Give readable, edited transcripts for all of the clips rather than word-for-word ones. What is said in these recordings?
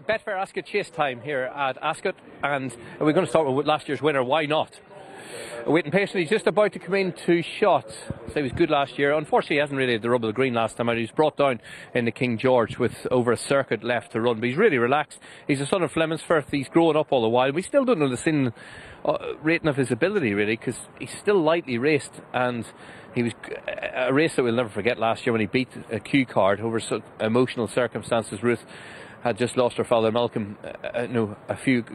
Betfair Ascot chase time here at Ascot, and we're going to start with last year's winner. Why not? Waiting patiently, just about to come into shot. So he was good last year. Unfortunately, he hasn't really had the rub of the green last time out. He was brought down in the King George with over a circuit left to run, but he's really relaxed. He's a son of Fleming's-Firth. He's growing up all the while. We still don't know the sin rating of his ability, really, because he's still lightly raced, and he was a race that we'll never forget last year when he beat a Q card over such emotional circumstances. Ruth had just lost her father Malcolm a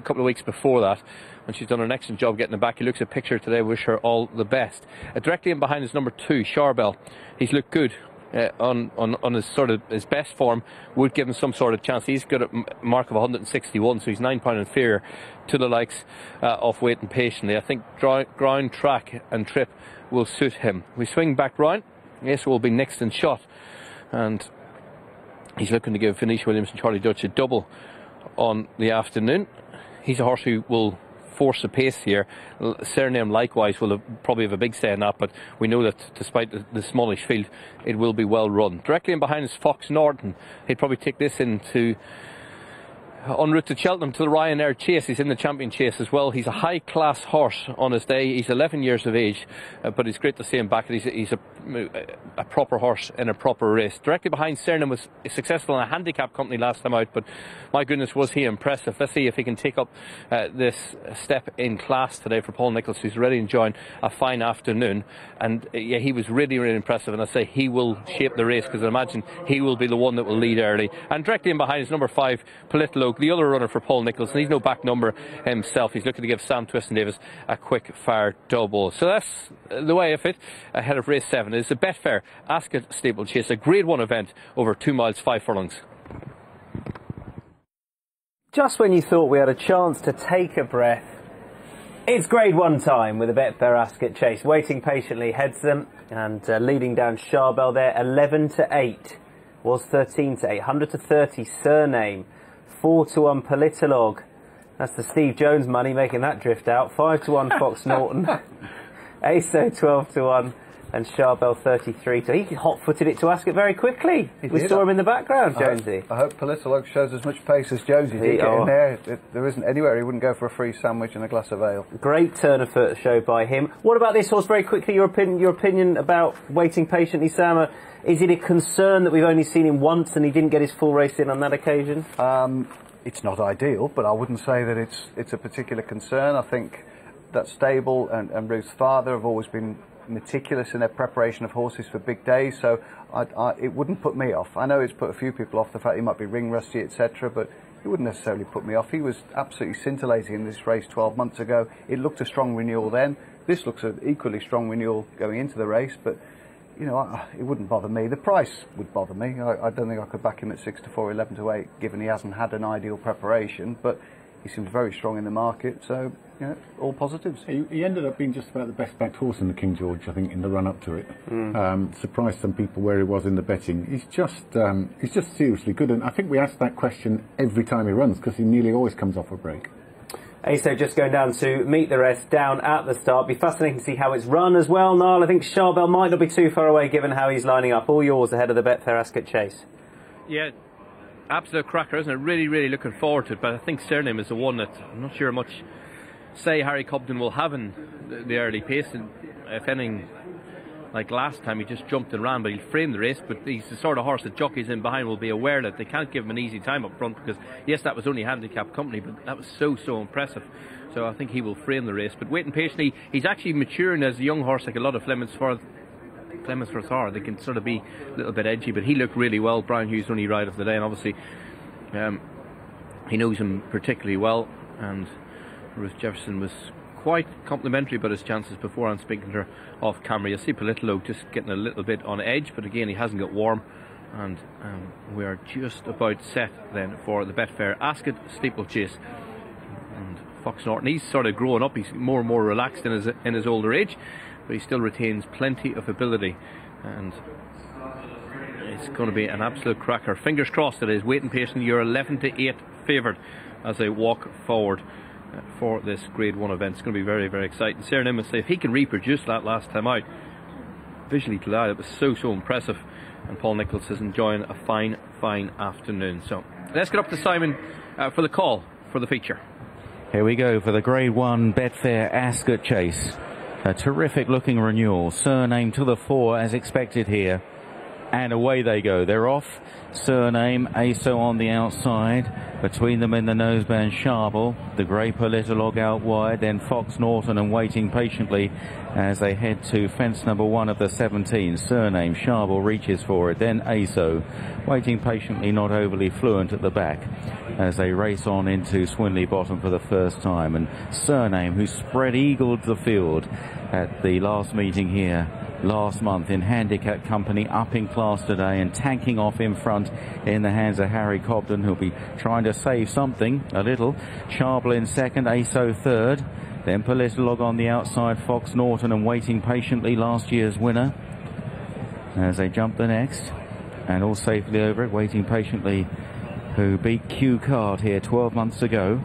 couple of weeks before that, and she's done an excellent job getting him back. He looks at picture today. Wish her all the best. Directly in behind is number 2, Charbel. He's looked good on his sort of his best form. Would give him some sort of chance. He's got a mark of 161, so he's £9 inferior to the likes of Waiting Patiently. I think ground, track and trip will suit him. We swing back round. Yes, will be next in shot, and he's looking to give Venetia Williams and Charlie Dutch a double on the afternoon. He's a horse who will force the pace here. Cyrname likewise will probably have a big say in that, but we know that despite the smallish field, it will be well run. Directly in behind is Fox Norton. He'd probably take this into en route to Cheltenham to the Ryanair Chase. He's in the champion chase as well. He's a high class horse on his day. He's 11 years of age, but it's great to see him back. He's a proper horse in a proper race. Directly behind Cyrname was successful in a handicap company last time out, but my goodness was he impressive. Let's see if he can take up this step in class today for Paul Nicholls, who's really enjoying a fine afternoon. And yeah, he was really, really impressive, and I say he will shape the race, because I imagine he will be the one that will lead early. And directly in behind is number 5, Politolo, the other runner for Paul Nicholls, and he's no back number himself. He's looking to give Sam Twiston-Davis a quick fire double. So that's the way of it. Ahead of race 7 is the Betfair Ascot Stable Chase, a Grade 1 event over 2 miles 5 furlongs. Just when you thought we had a chance to take a breath, it's Grade 1 time with the Betfair Ascot Chase. Waiting Patiently heads them, and leading down Charbel there, 11 to 8, was 13 to 8, 100 to 30 Cyrname, 4 to 1 Politolog. That's the Steve Jones money making that drift out. 5 to 1 Fox Norton, ASO 12 to 1, and Charbel 33 to. He hot-footed it to Ascot very quickly. We saw him in the background, Jonesy. I hope Politolog shows as much pace as Jonesy did. Get in there. There isn't anywhere he wouldn't go for a free sandwich and a glass of ale. Great turn of foot show by him. What about this horse, very quickly, your opinion about Waiting Patiently, Sam? Is it a concern that we've only seen him once and he didn't get his full race in on that occasion? It's not ideal, but I wouldn't say that it's a particular concern. I think that stable and Ruth's father have always been meticulous in their preparation of horses for big days, so it wouldn't put me off. I know it's put a few people off, the fact he might be ring rusty, etc., but it wouldn't necessarily put me off. He was absolutely scintillating in this race 12 months ago. It looked a strong renewal then. This looks an equally strong renewal going into the race, but you know, it wouldn't bother me. The price would bother me. I don't think I could back him at 6 to 4, 11 to 8, given he hasn't had an ideal preparation, but he seems very strong in the market, so you know, all positives. He ended up being just about the best backed horse in the King George, I think, in the run up to it. Surprised some people where he was in the betting. He's just seriously good, and I think we ask that question every time he runs, because he nearly always comes off a break. ASO just going down to meet the rest down at the start. Be fascinating to see how it's run as well, Niall. I think Charbel might not be too far away given how he's lining up. All yours ahead of the Betfair Ascot Chase. Yeah, absolute cracker, isn't it? Really, really looking forward to it, but I think Cyrname is the one that I'm not sure much say Harry Cobden will have in the early pace, and if anything, like last time he just jumped and ran, but he'll frame the race. But he's the sort of horse that jockeys in behind will be aware that they can't give him an easy time up front, because yes, that was only handicap company, but that was so impressive. So I think he will frame the race. But Waiting Patiently, he's actually maturing as a young horse, like a lot of Fleming's-Firth are. They can sort of be a little bit edgy, but he looked really well. Brian Hughes only ride of the day, and obviously he knows him particularly well, and Ruth Jefferson was quite complimentary about his chances before I'm speaking to her off camera. You see Politolo just getting a little bit on edge, but again he hasn't got warm, and we are just about set then for the Betfair Ascot Steeplechase. And Fox Norton, he's sort of growing up, he's more and more relaxed in his older age, but he still retains plenty of ability, and it's going to be an absolute cracker. Fingers crossed it is. Waiting Patiently, you're 11 to 8 favoured as they walk forward for this Grade 1 event. It's going to be very, very exciting. Cyrname must say, if he can reproduce that last time out, visually to that, it was so impressive, and Paul Nicholls is enjoying a fine afternoon. So let's get up to Simon for the call for the feature. Here we go for the Grade 1 Betfair Ascot Chase. A terrific looking renewal. Cyrname to the fore as expected here. And away they go. They're off. Cyrname, ASO on the outside. Between them in the noseband, Sharble. The grey Politolog out wide. Then Fox Norton and waiting patiently as they head to fence number 1 of the 17. Cyrname, Sharble reaches for it. Then ASO. Waiting patiently, not overly fluent at the back as they race on into Swinley Bottom for the first time. And Cyrname, who spread-eagled the field at the last meeting here last month in handicap company, up in class today and tanking off in front in the hands of Harry Cobden, who'll be trying to save something a little. Sharble in second, ASO third, then Politolog on the outside, Fox Norton and waiting patiently, last year's winner, as they jump the next and all safely over it. Waiting patiently, who beat Q Card here 12 months ago.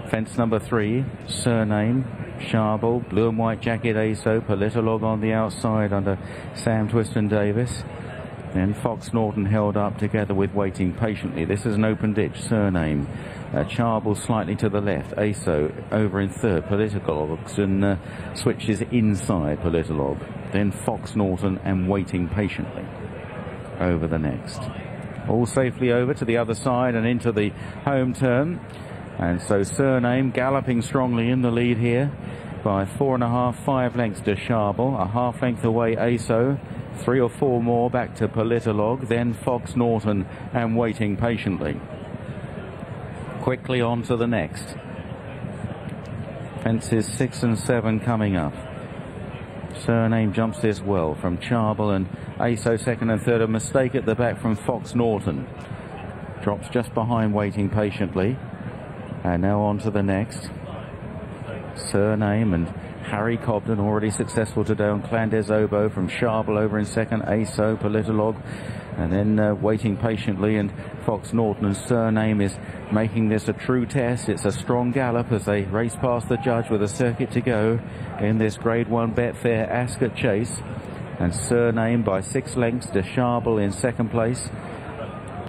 Fence number 3, Cyrname, Sharble, blue and white jacket ASO, Politolog on the outside under Sam Twiston-Davis. Then Fox Norton held up together with waiting patiently. This is an open ditch. Cyrname, Sharble slightly to the left, ASO over in third, Politolog and switches inside Politolog. Then Fox Norton and waiting patiently over the next. All safely over to the other side and into the home turn. And so Cyrname galloping strongly in the lead here by 4.5, 5 lengths to Sharble, a half length away ASO, 3 or 4 more back to Politolog, then Fox Norton and waiting patiently. Quickly on to the next. Fences 6 and 7 coming up. Cyrname jumps this well from Sharble and ASO second and third. A mistake at the back from Fox Norton. Drops just behind waiting patiently. And now on to the next. Cyrname and Harry Cobden already successful today on Clan des Obeaux from Sharble over in second, ASO, Politolog, and then waiting patiently, and Fox Norton. And Cyrname is making this a true test. It's a strong gallop as they race past the judge with a circuit to go in this Grade 1 Betfair Ascot Chase. And Cyrname by 6 lengths to Sharble in second place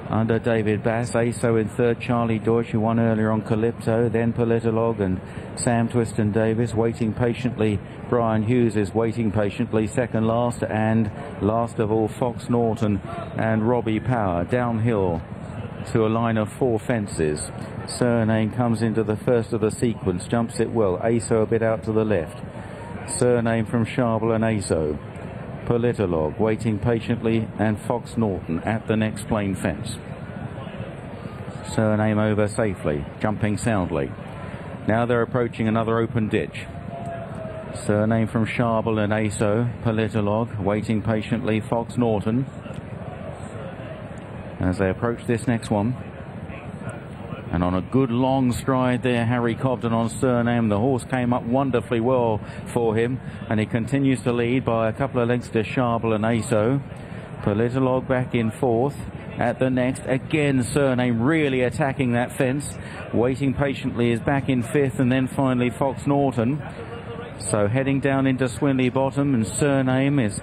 under David Bass, ASO in third, Charlie Deutsch, who won earlier on Calypso, then Politolog and Sam Twiston-Davis. Waiting patiently, Brian Hughes is waiting patiently second last, and last of all Fox Norton and Robbie Power downhill to a line of 4 fences. Cyrname comes into the first of the sequence, jumps it well, ASO a bit out to the left. Cyrname from Sharble and ASO. Politolog waiting patiently, and Fox Norton at the next plain fence. Cyrname over safely, jumping soundly. Now they're approaching another open ditch. Cyrname from Sharble and ASO, Politolog waiting patiently, Fox Norton as they approach this next one. And on a good long stride there, Harry Cobden on Cyrname. The horse came up wonderfully well for him, and he continues to lead by a couple of lengths to Sharble and ASO. Politolog back in fourth. At the next, again Cyrname really attacking that fence. Waiting patiently is back in fifth, and then finally Fox Norton. So heading down into Swinley Bottom, and Cyrname is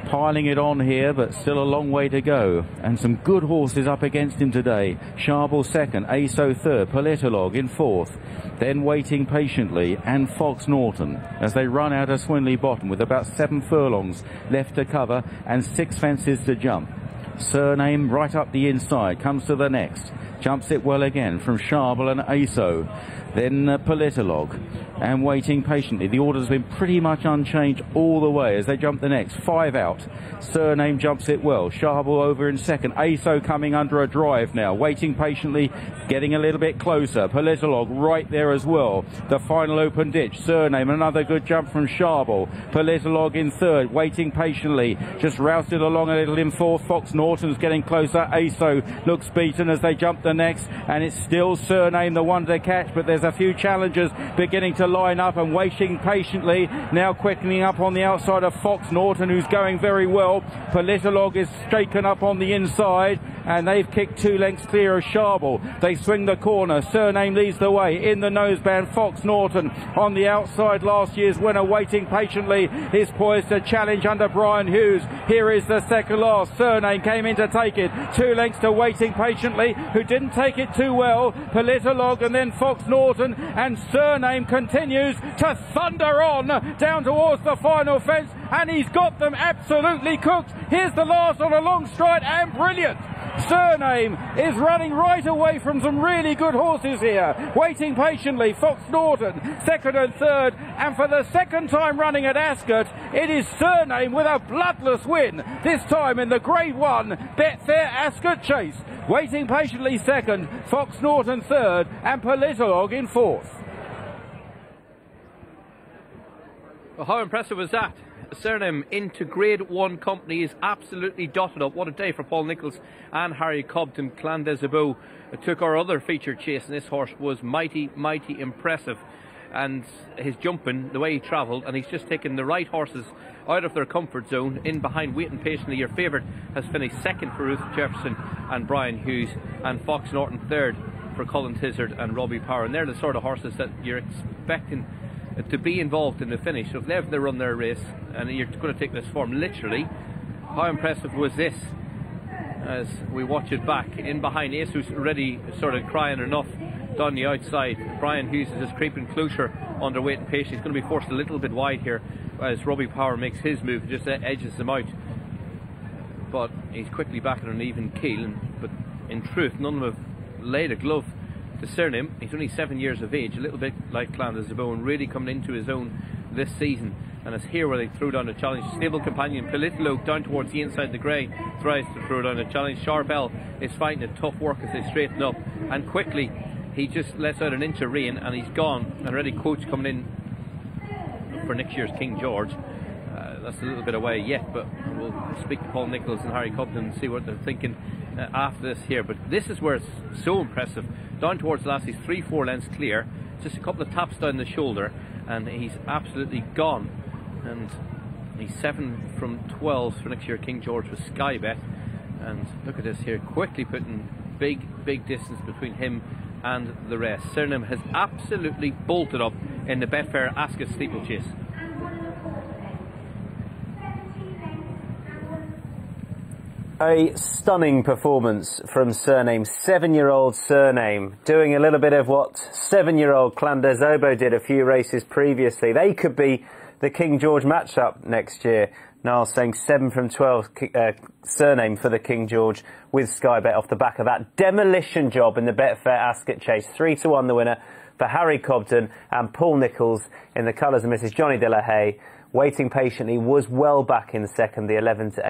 piling it on here, but still a long way to go, and some good horses up against him today. Sharble second, ASO third, Politolog in fourth, then waiting patiently, and Fox Norton as they run out of Swinley Bottom with about 7 furlongs left to cover and 6 fences to jump. Cyrname right up the inside, comes to the next, jumps it well again from Sharble and ASO, then Politolog and waiting patiently. The order's been pretty much unchanged all the way as they jump the next. 5 out. Cyrname jumps it well. Sharble over in second. ASO coming under a drive now. Waiting patiently, getting a little bit closer. Politolog right there as well. The final open ditch. Cyrname, another good jump from Sharble. Politolog in third, waiting patiently. Just rousted along a little in fourth. Fox Norton's getting closer. ASO looks beaten as they jump the next, and it's still Cyrname the one to catch, but there's a few challengers beginning to line up and waiting patiently. Now quickening up on the outside of Fox Norton, who's going very well. Politolog is shaken up on the inside, and they've kicked 2 lengths clear of Sharble. They swing the corner. Cyrname leads the way. In the noseband, Fox Norton on the outside. Last year's winner waiting patiently is poised to challenge under Brian Hughes. Here is the second last. Cyrname came in to take it. 2 lengths to waiting patiently, who didn't take it too well. Politolog and then Fox Norton, and Cyrname continues to thunder on down towards the final fence, and he's got them absolutely cooked. Here's the last on a long stride, and brilliant. Cyrname is running right away from some really good horses here. Waiting patiently, Fox Norton, second and third, and for the second time running at Ascot, it is Cyrname with a bloodless win, this time in the Grade 1 Betfair Ascot Chase. Waiting patiently second, Fox Norton third, and Politolog in fourth. Well, how impressive was that? Cyrname into Grade 1 company is absolutely dotted up. What a day for Paul Nicholls and Harry Cobden. Clan des Abou took our other featured chase, and this horse was mighty, mighty impressive. And his jumping, the way he travelled, and he's just taken the right horses out of their comfort zone. In behind, waiting patiently, your favourite has finished second for Ruth Jefferson and Brian Hughes, and Fox Norton third for Colin Tizard and Robbie Power. And they're the sort of horses that you're expecting to be involved in the finish. So if they run their race and you're going to take this form literally, how impressive was this? As we watch it back, in behind, Ace who's already sort of crying enough down the outside. Brian Hughes is just creeping closer under weight and patience. He's going to be forced a little bit wide here as Robbie Power makes his move, just edges them out. But he's quickly back on an even keel. But in truth, none of them have laid a glove to Cyrname. He's only 7 years of age, a little bit like Clan des Abou, and really coming into his own this season. And it's here where they threw down a challenge. Stable companion Politolog down towards the inside the grey tries to throw down a challenge. Charbel is fighting a tough work as they straighten up, and quickly he just lets out an inch of rain and he's gone. And already quotes coming in for next year's King George. That's a little bit away yet, but we'll speak to Paul Nicholls and Harry Cobden and see what they're thinking after this here. But this is where it's so impressive. Down towards the last, he's 3-4 lengths clear, just a couple of taps down the shoulder, and he's absolutely gone. And he's 7 from 12 for next year King George with Sky Bet. And look at this here, quickly putting big distance between him and the rest. Cyrname has absolutely bolted up in the Betfair Ascot steeplechase. A stunning performance from Cyrname. 7-year-old Cyrname doing a little bit of what 7-year-old Clan des Abou did a few races previously. They could be the King George matchup next year. Niall saying 7 from 12 Cyrname for the King George with Sky Bet off the back of that demolition job in the Betfair Ascot Chase. 3-1 the winner for Harry Cobden and Paul Nicholls in the colours of Mrs Johnny de la Haye. Waiting patiently was well back in second, the 11-8.